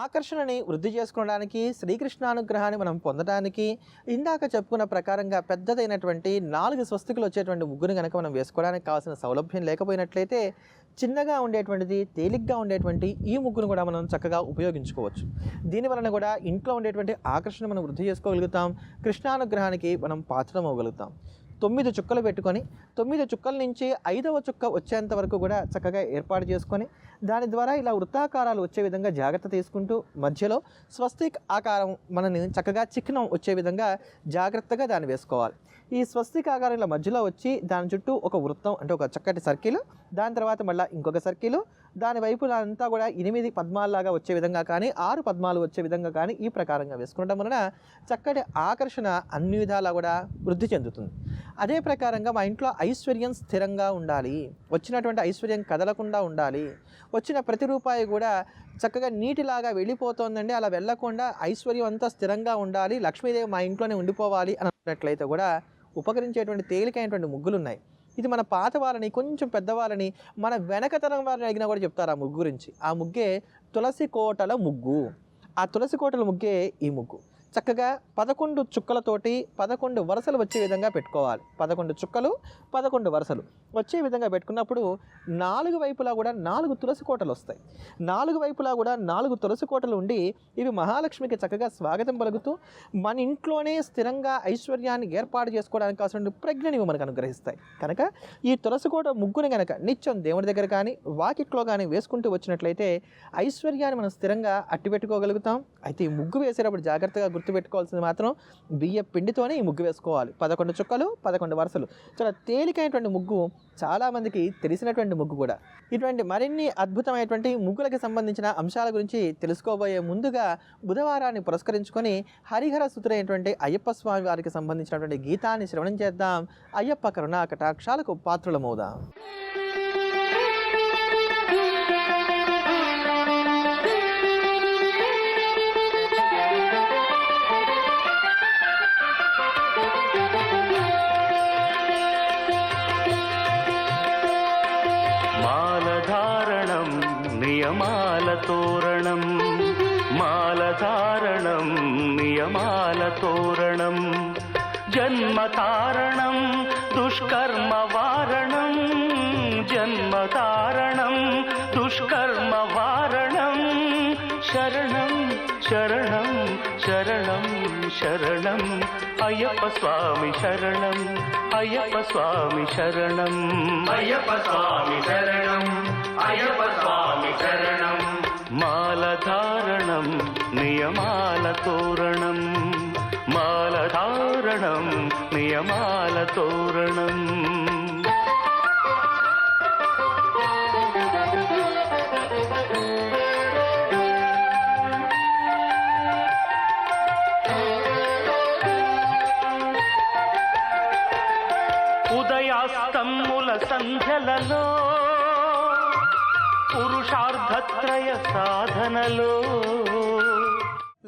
ఆకర్షణని వృద్ధి చేసుకోవడానికి, శ్రీకృష్ణానుగ్రహాన్ని మనం పొందడానికి ఇందాక చెప్పుకున్న ప్రకారంగా పెద్దదైనటువంటి 4 స్వస్తికులు వచ్చేటువంటి ముగ్గుని గనక మనం వేసుకోవడానికి కావాల్సిన సౌలభ్యం లేకపోయినట్లయితే చిన్నగా ఉండేటువంటిది, తేలిగ్గా ఉండేటువంటి ఈ ముగ్గును కూడా మనం చక్కగా ఉపయోగించుకోవచ్చు. దీనివలన కూడా ఇంట్లో ఉండేటువంటి ఆకర్షణ మనం వృద్ధి చేసుకోగలుగుతాం. కృష్ణానుగ్రహానికి మనం పాత్రలం అవ్వగలుగుతాం. 9 చుక్కలు పెట్టుకొని 9 చుక్కల నుంచి 5వ చుక్క వచ్చేంత వరకు కూడా చక్కగా ఏర్పాటు చేసుకొని దాని ద్వారా ఇలా వృత్తాకారాలు వచ్చే విధంగా జాగ్రత్త తీసుకుంటూ మధ్యలో స్వస్తిక్ ఆకారం మనని చక్కగా చిహ్నం వచ్చే విధంగా జాగ్రత్తగా దాన్ని వేసుకోవాలి. ఈ స్వస్తిక్ ఆకారం ఇలా మధ్యలో వచ్చి దాని చుట్టూ ఒక వృత్తం అంటే ఒక చక్కటి సర్కిల్, దాని తర్వాత మళ్ళీ ఇంకొక సర్కిల్, దాని వైపు అంతా కూడా 8 పద్మాలలాగా వచ్చే విధంగా కానీ 6 పద్మాలు వచ్చే విధంగా కానీ ఈ ప్రకారంగా వేసుకోవడం వలన చక్కటి ఆకర్షణ అన్ని విధాలా కూడా వృద్ధి చెందుతుంది. అదే ప్రకారంగా మా ఇంట్లో ఐశ్వర్యం స్థిరంగా ఉండాలి, వచ్చినటువంటి ఐశ్వర్యం కదలకుండా ఉండాలి, వచ్చిన ప్రతి రూపాయి కూడా చక్కగా నీటిలాగా వెళ్ళిపోతుందండి, అలా వెళ్ళకుండా ఐశ్వర్యం అంతా స్థిరంగా ఉండాలి, లక్ష్మీదేవి మా ఇంట్లోనే ఉండిపోవాలి అన్నట్లయితే కూడా ఉపకరించేటువంటి తేలికైనటువంటి ముగ్గులు ఉన్నాయి. ఇది మన పాత వాళ్ళని, కొంచెం పెద్దవాళ్ళని, మన వెనకతరం వారిని అడిగినా కూడా చెప్తారు ఆ ముగ్గు గురించి. ఆ ముగ్గే తులసి కోటల ముగ్గు. ఆ తులసి కోటల ముగ్గే ఈ ముగ్గు. చక్కగా 11 చుక్కలతోటి 11 వరుసలు వచ్చే విధంగా పెట్టుకోవాలి. 11 చుక్కలు 11 వరుసలు వచ్చే విధంగా పెట్టుకున్నప్పుడు 4 వైపులా కూడా 4 తులసి కోటలు వస్తాయి. 4 వైపులా కూడా 4 తులసి కోటలు ఉండి ఇవి మహాలక్ష్మికి చక్కగా స్వాగతం పలుకుతూ మన ఇంట్లోనే స్థిరంగా ఐశ్వర్యాన్ని ఏర్పాటు చేసుకోవడానికి కావాల్సిన ప్రజ్ఞని మనకు అనుగ్రహిస్తాయి. కనుక ఈ తులసి కోట ముగ్గుని కనుక నిత్యం దేవుడి దగ్గర కానీ వాకిట్లో కానీ వేసుకుంటూ వచ్చినట్లయితే ఐశ్వర్యాన్ని మనం స్థిరంగా అట్టిపెట్టుకోగలుగుతాం. అయితే ఈ ముగ్గు వేసేటప్పుడు జాగ్రత్తగా గుర్తుపెట్టుకోవాల్సింది మాత్రం బియ్య పిండితోనే ఈ ముగ్గు వేసుకోవాలి. 11 చుక్కలు 11 వరుసలు. చాలా తేలికైనటువంటి ముగ్గు, చాలామందికి తెలిసినటువంటి ముగ్గు కూడా. ఇటువంటి మరిన్ని అద్భుతమైనటువంటి ముగ్గులకి సంబంధించిన అంశాల గురించి తెలుసుకోబోయే ముందుగా బుధవారాన్ని పురస్కరించుకొని హరిహర సుతుడైనటువంటి అయ్యప్ప స్వామి వారికి సంబంధించినటువంటి గీతాన్ని శ్రవణం చేద్దాం. అయ్యప్ప కరుణా కటాక్షాలకు పాత్రులమవుదాం. నియమాలతోరణం మాలధారణం నియమాలతోరణం జన్మతారణం దుష్కర్మవారణం జన్మతారణం దుష్కర్మవారణం శరణం శరణం శరణం శరణం అయ్యప్ప స్వామి శరణం అయ్యప్ప స్వామి శరణం అయ్యప్ప స్వామి శరణం అయ్యప్ప స్వామి శరణం మాలధారణం నియమాలతోరణం మాలధారణం నియమాలతోరణం ఉదయాస్తమ్ముల సంధ్యలలో పురుషార్థత్రయ సాధనలో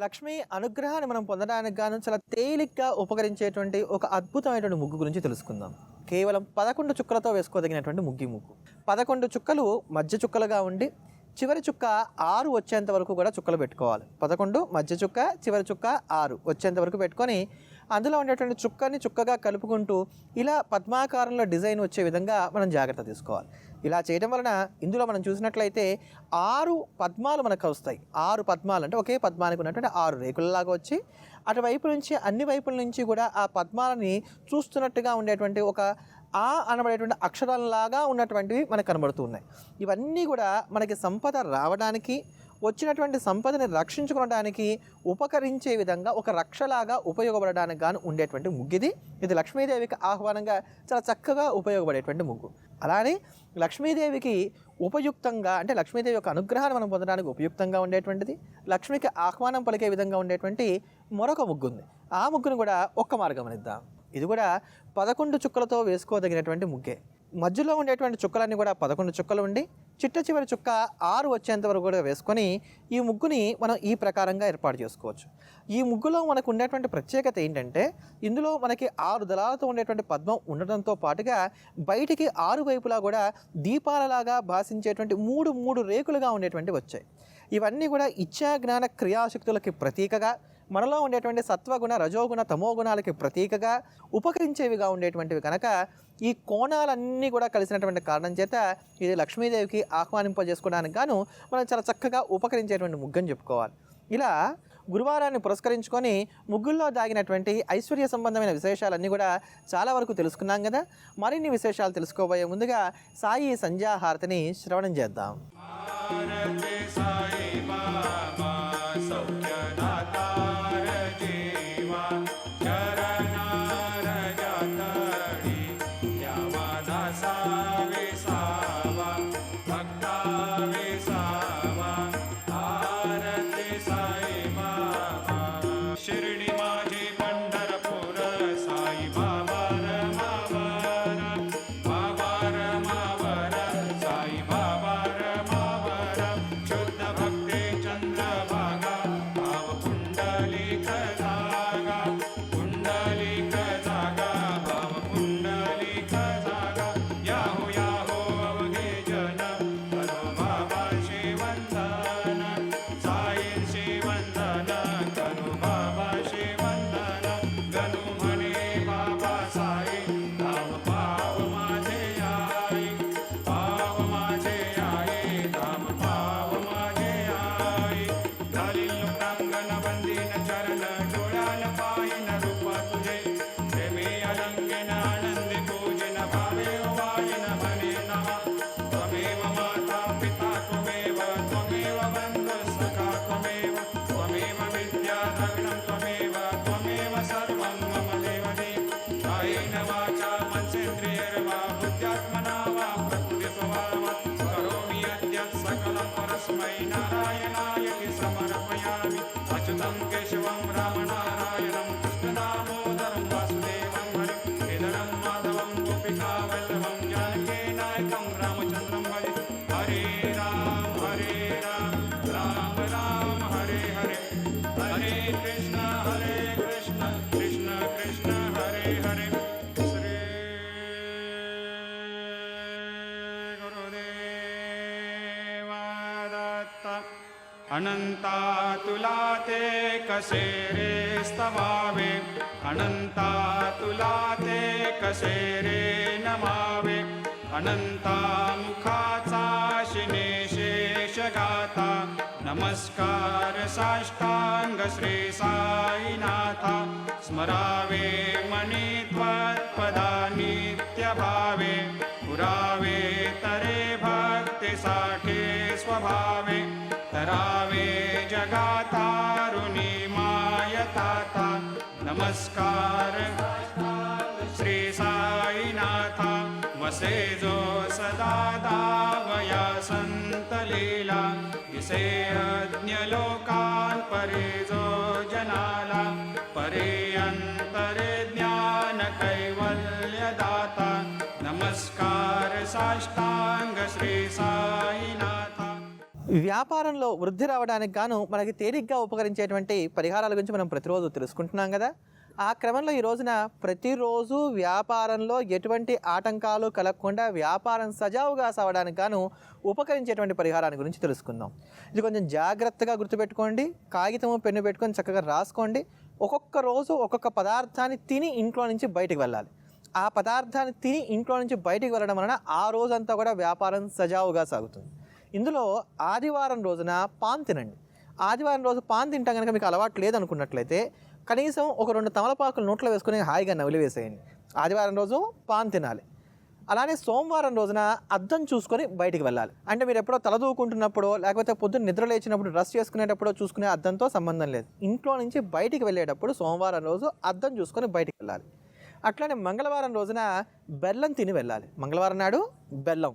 లక్ష్మీ అనుగ్రహాన్ని మనం పొందడానికి గాను చాలా తేలిగ్గా ఉపకరించేటువంటి ఒక అద్భుతమైనటువంటి ముగ్గు గురించి తెలుసుకుందాం. కేవలం 11 చుక్కలతో వేసుకోదగినటువంటి ముగ్గు. 11 చుక్కలు మధ్య చుక్కలుగా ఉండి చివరి చుక్క 6 వచ్చేంత వరకు కూడా చుక్కలు పెట్టుకోవాలి. 11 మధ్య చుక్క, చివరి చుక్క 6 వచ్చేంత వరకు పెట్టుకొని అందులో ఉండేటువంటి చుక్కని చుక్కగా కలుపుకుంటూ ఇలా పద్మాకారంలో డిజైన్ వచ్చే విధంగా మనం జాగ్రత్త తీసుకోవాలి. ఇలా చేయడం వలన ఇందులో మనం చూసినట్లయితే 6 పద్మాలు మనకు వస్తాయి. 6 పద్మాలు అంటే ఒకే పద్మానికి ఉన్నటువంటి 6 రేకులలాగా వచ్చి అటువైపు నుంచి అన్ని వైపుల నుంచి కూడా ఆ పద్మాలని చూస్తున్నట్టుగా ఉండేటువంటి ఒక ఆ అనబడేటువంటి అక్షరాలలాగా ఉన్నటువంటివి మనకు కనబడుతూ ఉన్నాయి. ఇవన్నీ కూడా మనకి సంపద రావడానికి, వచ్చినటువంటి సంపదని రక్షించుకోవడానికి ఉపకరించే విధంగా ఒక రక్షలాగా ఉపయోగపడడానికి గాను ఉండేటువంటి ముగ్గిది. ఇది లక్ష్మీదేవికి ఆహ్వానంగా చాలా చక్కగా ఉపయోగపడేటువంటి ముగ్గు. అలానే లక్ష్మీదేవికి ఉపయుక్తంగా అంటే లక్ష్మీదేవి యొక్క అనుగ్రహాన్ని మనం పొందడానికి ఉపయుక్తంగా ఉండేటువంటిది, లక్ష్మికి ఆహ్వానం పలికే విధంగా ఉండేటువంటి మరొక ముగ్గు ఉంది. ఆ ముగ్గును కూడా ఒక్క మార్గమనిద్దాం. ఇది కూడా 11 చుక్కలతో వేసుకోదగినటువంటి ముగ్గే. మధ్యలో ఉండేటువంటి చుక్కలన్నీ కూడా 11 చుక్కలు ఉండి చిట్ట చివరి చుక్క 6 వచ్చేంత వరకు కూడా వేసుకొని ఈ ముగ్గుని మనం ఈ ప్రకారంగా ఏర్పాటు చేసుకోవచ్చు. ఈ ముగ్గులో మనకు ఉండేటువంటి ప్రత్యేకత ఏంటంటే ఇందులో మనకి 6 దళాలతో ఉండేటువంటి పద్మం ఉండటంతో పాటుగా బయటికి 6 వైపులా కూడా దీపాలలాగా భాషించేటువంటి 3 రేకులుగా ఉండేటువంటి వచ్చాయి. ఇవన్నీ కూడా ఇచ్చా జ్ఞాన క్రియాశక్తులకి ప్రతీకగా, మనలో ఉండేటువంటి సత్వగుణ రజోగుణ తమో గుణాలకి ప్రతీకగా ఉపకరించేవిగా ఉండేటువంటివి కనుక ఈ కోణాలన్నీ కూడా కలిసినటువంటి కారణం చేత ఇది లక్ష్మీదేవికి ఆహ్వానింపజేసుకోవడానికి గాను మనం చాలా చక్కగా ఉపకరించేటువంటి ముగ్గని చెప్పుకోవాలి. ఇలా గురువారాన్ని పురస్కరించుకొని ముగ్గుల్లో దాగినటువంటి ఐశ్వర్య సంబంధమైన విశేషాలన్నీ కూడా చాలా వరకు తెలుసుకున్నాం కదా. మరిన్ని విశేషాలు తెలుసుకోబోయే ముందుగా సాయి సంధ్యాహారతిని శ్రవణం చేద్దాం. अनंता तुला ते कसे रे स्तवावे, अनंता तुला ते कसे रे नमावे, अनंता मुखाचा शिने शेष गाता, नमस्कार साष्टांग श्री साईनाथा, स्मरावे मनी त्वत्पदा नित्य भावे, पुरावे तरे भक्ति साठे स्वभावे, तरावे जगातारुणी मायताता, नमस्कार श्री साईनाथा, वसे जो सदा दावया संत लीला, इसे अज्ञ लोकान परे जो जनाला, परे अंतरे ज्ञान कैवल्य दाता, नमस्कार साष्टांग श्री साईनाथा. వ్యాపారంలో వృద్ధి రావడానికి గాను మనకి తేలిగ్గా ఉపకరించేటువంటి పరిహారాల గురించి మనం ప్రతిరోజు తెలుసుకుంటున్నాం కదా. ఆ క్రమంలో ఈ రోజున ప్రతిరోజు వ్యాపారంలో ఎటువంటి ఆటంకాలు కలగకుండా వ్యాపారం సజావుగా సాగడానికి గాను ఉపకరించేటువంటి పరిహారాన్ని గురించి తెలుసుకుందాం. ఇది కొంచెం జాగ్రత్తగా గుర్తుపెట్టుకోండి, కాగితము పెన్ను పెట్టుకొని చక్కగా రాసుకోండి. ఒక్కొక్క రోజు ఒక్కొక్క పదార్థాన్ని తిని ఇంట్లో నుంచి బయటికి వెళ్ళాలి. ఆ పదార్థాన్ని తిని ఇంట్లో నుంచి బయటికి వెళ్ళడం వలన ఆ రోజంతా కూడా వ్యాపారం సజావుగా సాగుతుంది. ఇందులో ఆదివారం రోజున పాన్ తినండి. ఆదివారం రోజు పాన్ తింటాం కనుక మీకు అలవాటు లేదనుకున్నట్లయితే కనీసం ఒక 2 తమలపాకులు నోట్లో వేసుకుని హాయిగా నవిలి వేసేయండి. ఆదివారం రోజు పాన్ తినాలి. అలానే సోమవారం రోజున అద్దం చూసుకొని బయటికి వెళ్ళాలి. అంటే మీరు ఎప్పుడో తలదూకుంటున్నప్పుడో లేకపోతే పొద్దున్న నిద్ర లేచినప్పుడు డ్రెస్ చేసుకునేటప్పుడో చూసుకునే అద్దంతో సంబంధం లేదు. ఇంట్లో నుంచి బయటికి వెళ్ళేటప్పుడు సోమవారం రోజు అద్దం చూసుకొని బయటికి వెళ్ళాలి. అట్లానే మంగళవారం రోజున బెల్లం తిని వెళ్ళాలి. మంగళవారం నాడు బెల్లం